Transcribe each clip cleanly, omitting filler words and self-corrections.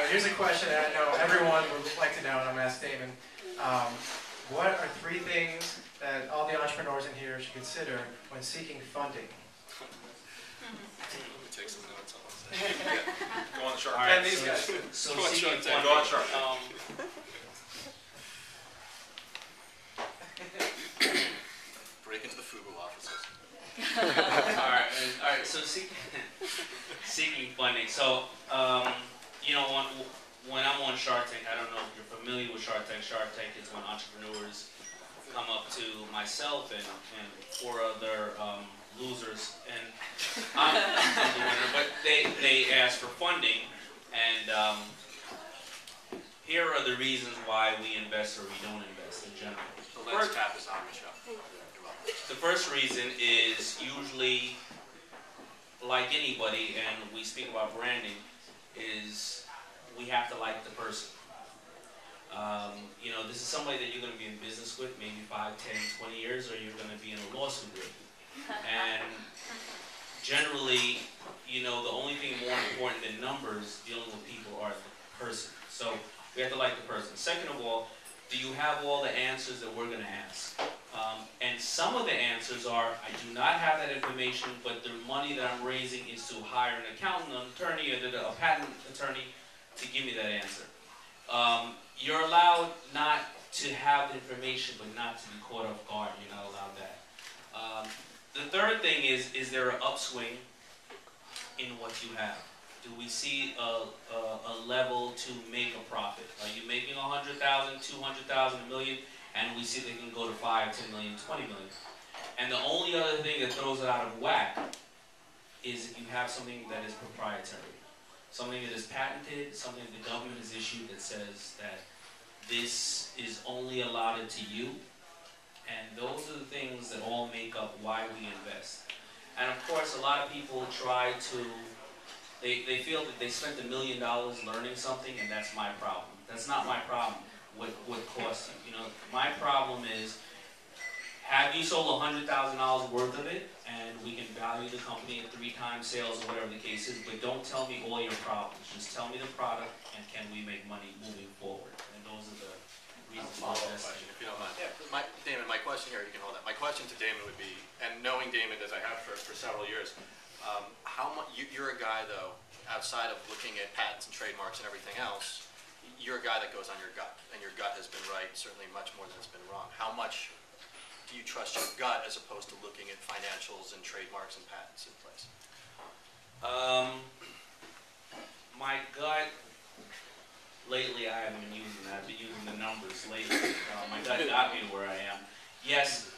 here's a question that I know everyone would like to know, and I'm going to ask Daymond. What are 3 things that all the entrepreneurs in here should consider when seeking funding? Let me take some notes on that. Yeah. Go on Shark. Right, And these guys. So Go on seeking Shark. funding, Go on Shark. Break into the FUBU offices. all right. So seeking funding. So you know, when I'm on Shark Tank, I don't know if you're familiar with Shark Tank. Shark Tank is when entrepreneurs come up to myself and 4 other losers, and I'm the winner, but they ask for funding, and here are the reasons why we invest or we don't invest in general. The lens cap is on, Michelle. The first reason is usually, like anybody, and we speak about branding, is we have to like the person. You know, this is somebody that you're going to be in business with maybe 5, 10, 20 years, or you're going to be in a lawsuit with. And generally, you know, the only thing more important than numbers dealing with people are the person. So we have to like the person. Second of all, do you have all the answers that we're going to ask? And some of the answers are, I do not have that information, but the money that I'm raising is to hire an accountant, an attorney, or a patent attorney to give me that answer. You're allowed not to have the information, but not to be caught off guard. You're not allowed that. The third thing is there an upswing in what you have? Do we see a level to make a profit? Are you making 100,000, 200,000, a million, and we see they can go to 5, 10 million, 20 million? And the only other thing that throws it out of whack is if you have something that is proprietary. Something that is patented, something that the government has issued that says that this is only allotted to you. And those are the things that all make up why we invest. And of course, a lot of people try to, they feel that they spent $1 million learning something, and that's my problem. That's not my problem, what cost you. You know, my problem is, have you sold $100,000 worth of it, and we can value the company at 3 times sales or whatever the case is, but don't tell me all your problems. Just tell me the product, and can we make money moving forward? And those are the reasons for investing. If you don't mind. Yeah, Daymond, my question here, you can hold that. My question to Daymond would be, and knowing Daymond as I have for several years, how much, you're a guy though, outside of looking at patents and trademarks and everything else, you're a guy that goes on your gut, and your gut has been right, certainly much more than it's been wrong. How much do you trust your gut as opposed to looking at financials and trademarks and patents in place? My gut, lately I haven't been using that. I've been using the numbers lately. My gut got me to where I am. Yes,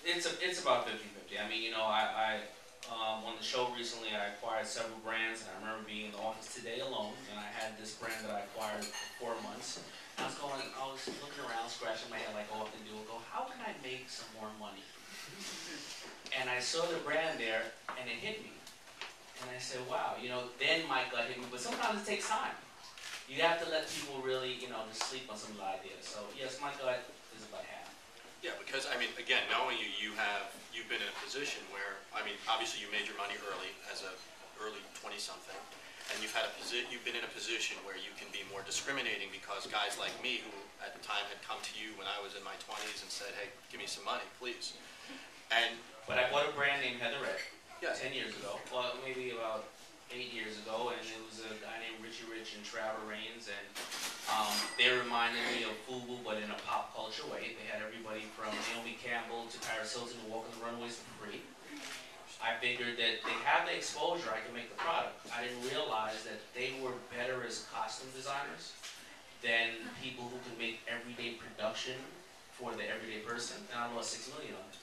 it's about 50-50. I mean, you know, on the show recently I acquired several brands, and I remember being in the office today alone, and I had this brand that I acquired for 4 months. I was looking around, scratching my head like I often do, and go, how can I make some more money? And I saw the brand there, and it hit me. And I said, wow, you know, then my gut hit me, but sometimes it takes time. You have to let people really, you know, just sleep on some of the ideas. So yes, my gut is about half. Yeah, because I mean, again, knowing you've been in a position where, I mean, obviously you made your money early as a early 20-something. And you've been in a position where you can be more discriminating because guys like me, who at the time had come to you when I was in my 20s and said, "Hey, give me some money, please." But I bought a brand named Heather Red, yes. 10 years ago. Well, maybe about 8 years ago, and it was a guy named Richie Rich and Trevor Raines, and they reminded me of FUBU, but in a pop culture way. They had everybody from Naomi Campbell to Paris Hilton walking the runways for free. I figured that they have the exposure, I can make the product. I didn't realize that they were better as costume designers than people who can make everyday production for the everyday person, and I lost $6 million on it.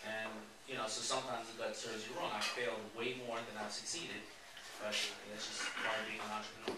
And, you know, so sometimes the gut serves you wrong. I failed way more than I've succeeded, but that's just part of being an entrepreneur.